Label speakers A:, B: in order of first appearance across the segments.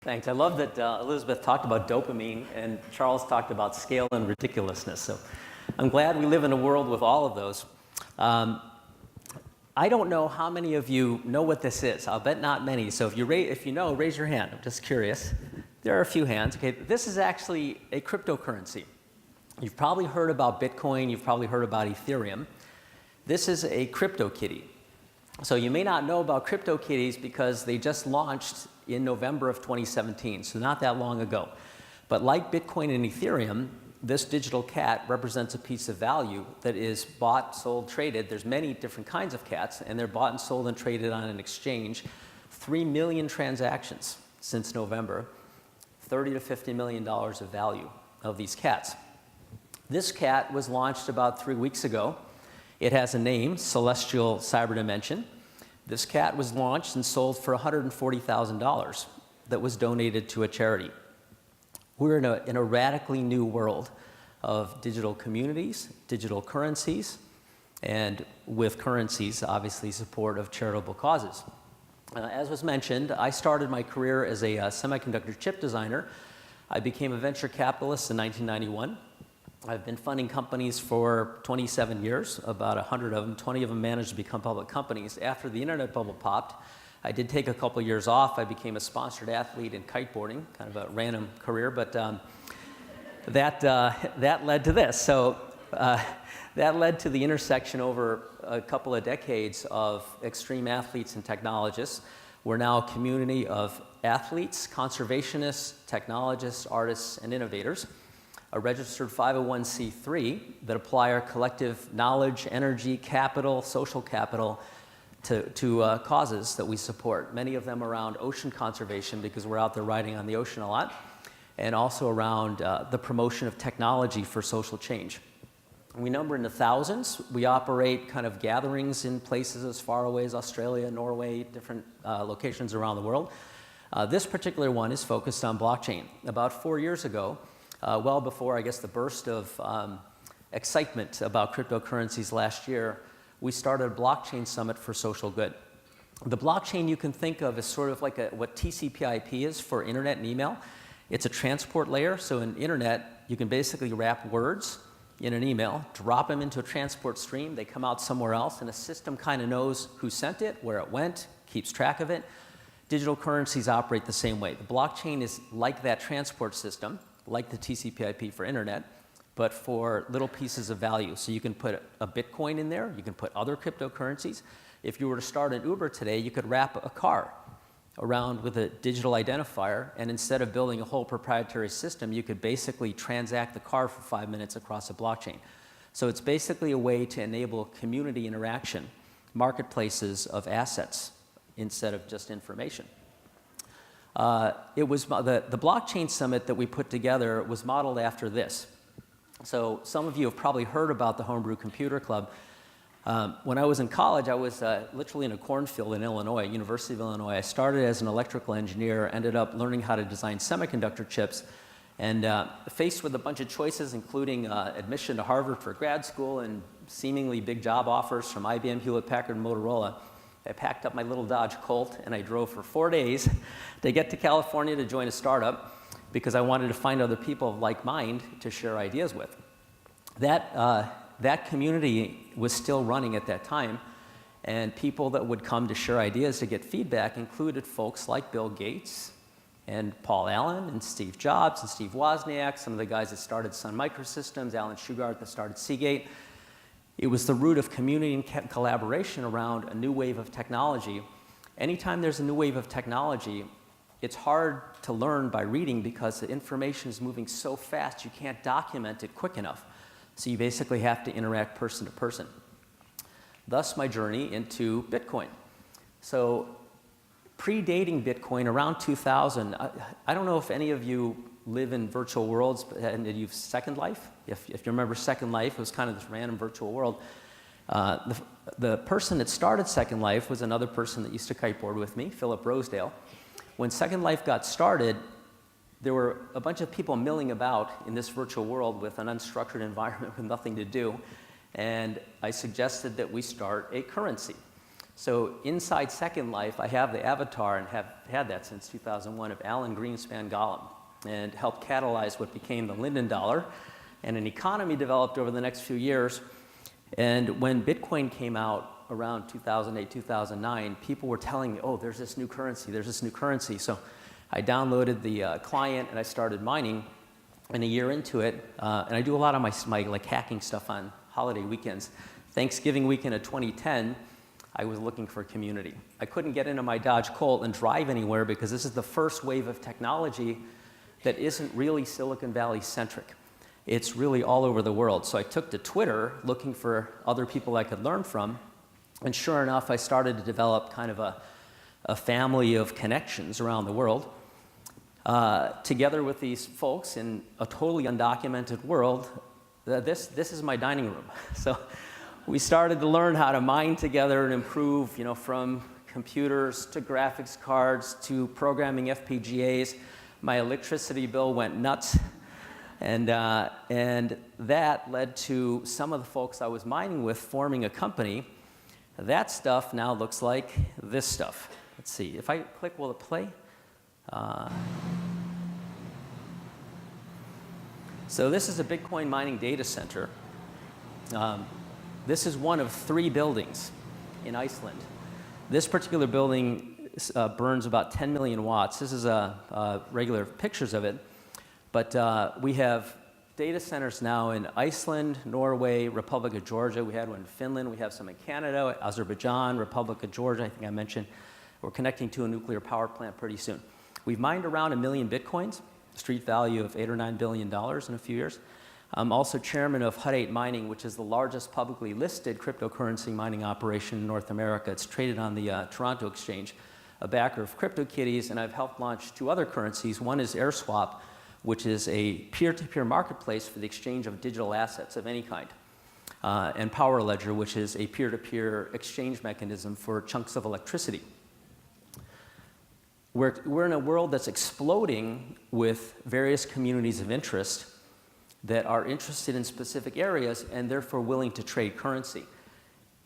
A: Thanks. I love that Elizabeth talked about dopamine and Charles talked about scale and ridiculousness. So I'm glad we live in a world with all of those. I don't know how many of you know what this is. I'll bet not many. So if you know, raise your hand. I'm just curious. There are a few hands. Okay, this is actually a cryptocurrency. You've probably heard about Bitcoin. You've probably heard about Ethereum. This is a CryptoKitty. So you may not know about CryptoKitties because they just launched in November of 2017, so not that long ago. But like Bitcoin and Ethereum, this digital cat represents a piece of value that is bought, sold, traded. There's many different kinds of cats, and they're bought and sold and traded on an exchange. 3 million transactions since November, $30 to $50 million of value of these cats. This cat was launched about 3 weeks ago. It has a name, Celestial Cyber Dimension. This cat was launched and sold for $140,000 that was donated to a charity. We're in a radically new world of digital communities, digital currencies, and with currencies, obviously, support of charitable causes. As was mentioned, I started my career as a semiconductor chip designer. I became a venture capitalist in 1991. I've been funding companies for 27 years, about 100 of them. 20 of them managed to become public companies. After the internet bubble popped, I did take a couple years off. I became a sponsored athlete in kiteboarding, kind of a random career, but that led to this. So that led to the intersection over a couple of decades of extreme athletes and technologists. We're now a community of athletes, conservationists, technologists, artists, and innovators. A registered 501c3 that apply our collective knowledge, energy, capital, social capital to causes that we support. Many of them around ocean conservation because we're out there riding on the ocean a lot, and also around the promotion of technology for social change. We number in the thousands. We operate kind of gatherings in places as far away as Australia, Norway, different locations around the world. This particular one is focused on blockchain. About 4 years ago, well before, I guess, the burst of excitement about cryptocurrencies last year, we started a blockchain summit for social good. The blockchain you can think of as sort of like what TCP/IP is for internet and email. It's a transport layer, so in internet, you can basically wrap words in an email, drop them into a transport stream, they come out somewhere else, and a system kind of knows who sent it, where it went, keeps track of it. Digital currencies operate the same way. The blockchain is like that transport system, like the TCP/IP for internet, but for little pieces of value. So you can put a Bitcoin in there, you can put other cryptocurrencies. If you were to start an Uber today, you could wrap a car around with a digital identifier, and instead of building a whole proprietary system, you could basically transact the car for 5 minutes across a blockchain. So it's basically a way to enable community interaction, marketplaces of assets, instead of just information. It was the blockchain summit that we put together was modeled after this. So some of you have probably heard about the Homebrew Computer Club. When I was in college, I was literally in a cornfield in Illinois, University of Illinois. I started as an electrical engineer, ended up learning how to design semiconductor chips, and faced with a bunch of choices, including admission to Harvard for grad school and seemingly big job offers from IBM, Hewlett-Packard, and Motorola. I packed up my little Dodge Colt and I drove for 4 days to get to California to join a startup because I wanted to find other people of like mind to share ideas with. That community was still running at that time, and people that would come to share ideas to get feedback included folks like Bill Gates and Paul Allen and Steve Jobs and Steve Wozniak, some of the guys that started Sun Microsystems, Alan Shugart that started Seagate. It was the root of community and collaboration around a new wave of technology. Anytime there's a new wave of technology, it's hard to learn by reading because the information is moving so fast you can't document it quick enough. So you basically have to interact person to person. Thus my journey into Bitcoin. So predating Bitcoin, around 2000, I don't know if any of you live in virtual worlds and you've Second Life. If you remember Second Life, it was kind of this random virtual world. The person that started Second Life was another person that used to kiteboard with me, Philip Rosedale. When Second Life got started, there were a bunch of people milling about in this virtual world with an unstructured environment with nothing to do. And I suggested that we start a currency. So inside Second Life, I have the avatar and have had that since 2001 of Alan Greenspan Gollum, and helped catalyze what became the Linden dollar, and an economy developed over the next few years. And when Bitcoin came out around 2008, 2009, people were telling me, oh, there's this new currency, there's this new currency. So I downloaded the client and I started mining. And a year into it, and I do a lot of my like hacking stuff on holiday weekends. Thanksgiving weekend of 2010, I was looking for community. I couldn't get into my Dodge Colt and drive anywhere because this is the first wave of technology that isn't really Silicon Valley centric. It's really all over the world. So I took to Twitter looking for other people I could learn from. And sure enough, I started to develop kind of a family of connections around the world. Together with these folks in a totally undocumented world, this is my dining room. So we started to learn how to mine together and improve, from computers to graphics cards to programming FPGAs. My electricity bill went nuts. And that led to some of the folks I was mining with forming a company. That stuff now looks like this stuff. Let's see, if I click, will it play? So this is a Bitcoin mining data center. This is one of 3 buildings in Iceland. This particular building burns about 10 million watts. This is regular pictures of it. But we have data centers now in Iceland, Norway, Republic of Georgia. We had one in Finland. We have some in Canada, Azerbaijan, Republic of Georgia, I think I mentioned. We're connecting to a nuclear power plant pretty soon. We've mined around 1 million Bitcoins, street value of $8 or $9 billion in a few years. I'm also chairman of Hut 8 Mining, which is the largest publicly listed cryptocurrency mining operation in North America. It's traded on the Toronto Exchange, a backer of CryptoKitties, and I've helped launch 2 other currencies. One is AirSwap, which is a peer-to-peer marketplace for the exchange of digital assets of any kind, and Power Ledger, which is a peer-to-peer exchange mechanism for chunks of electricity. We're in a world that's exploding with various communities of interest that are interested in specific areas and therefore willing to trade currency.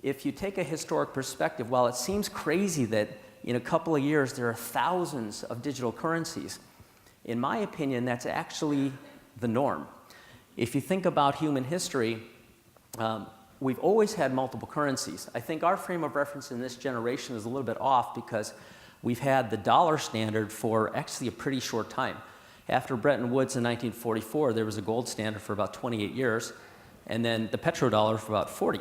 A: If you take a historic perspective, while it seems crazy that in a couple of years there are thousands of digital currencies, in my opinion, that's actually the norm. If you think about human history, we've always had multiple currencies. I think our frame of reference in this generation is a little bit off because we've had the dollar standard for actually a pretty short time. After Bretton Woods in 1944, there was a gold standard for about 28 years, and then the petrodollar for about 40.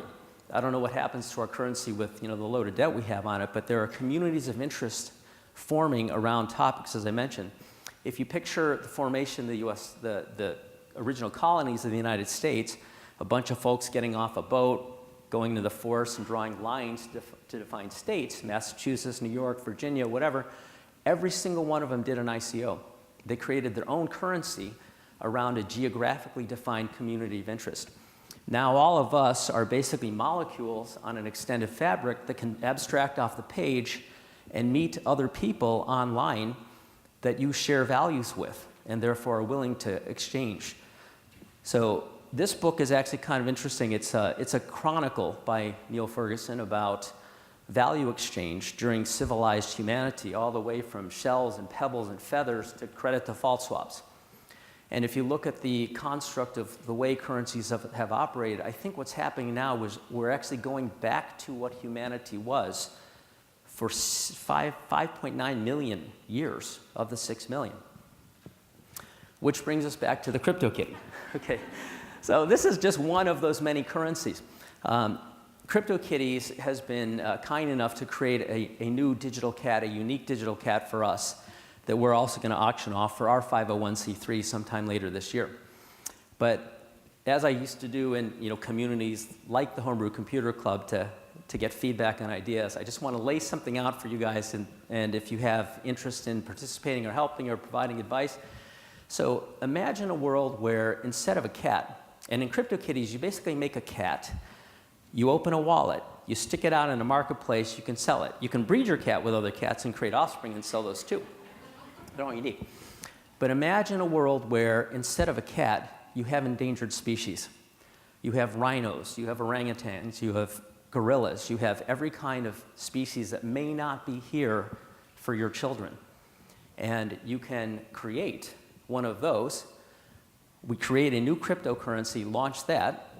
A: I don't know what happens to our currency with the load of debt we have on it, but there are communities of interest forming around topics, as I mentioned. If you picture the formation of the U.S., the original colonies of the United States, a bunch of folks getting off a boat, going to the forest and drawing lines to define states, Massachusetts, New York, Virginia, whatever, every single one of them did an ICO. They created their own currency around a geographically defined community of interest. Now all of us are basically molecules on an extended fabric that can abstract off the page and meet other people online that you share values with and therefore are willing to exchange. So this book is actually kind of interesting. It's a chronicle by Neil Ferguson about value exchange during civilized humanity, all the way from shells and pebbles and feathers to credit default swaps. And if you look at the construct of the way currencies have operated, I think what's happening now is we're actually going back to what humanity was for 5.9 million years of the 6 million. Which brings us back to the CryptoKitty. Okay, so this is just one of those many currencies. CryptoKitties has been kind enough to create a new digital cat, a unique digital cat for us that we're also going to auction off for our 501c3 sometime later this year. But as I used to do in communities like the Homebrew Computer Club to get feedback on ideas, I just want to lay something out for you guys, and if you have interest in participating or helping or providing advice. So imagine a world where instead of a cat, and in CryptoKitties you basically make a cat, you open a wallet, you stick it out in a marketplace, you can sell it. You can breed your cat with other cats and create offspring and sell those too. They're all unique. But imagine a world where instead of a cat, you have endangered species. You have rhinos, you have orangutans, you have gorillas. You have every kind of species that may not be here for your children. And you can create one of those. We create a new cryptocurrency, launch that,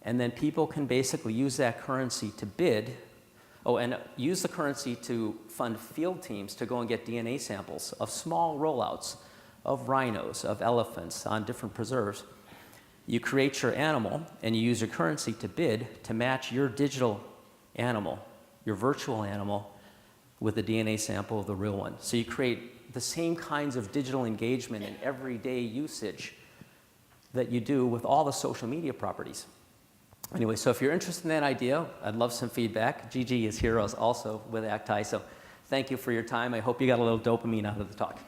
A: and then people can basically use that currency to bid. Oh, and use the currency to fund field teams to go and get DNA samples of small rollouts of rhinos, of elephants on different preserves. You create your animal, and you use your currency to bid to match your digital animal, your virtual animal, with a DNA sample of the real one. So you create the same kinds of digital engagement and everyday usage that you do with all the social media properties. Anyway, so if you're interested in that idea, I'd love some feedback. Gigi is here also with ACTAI, so thank you for your time. I hope you got a little dopamine out of the talk.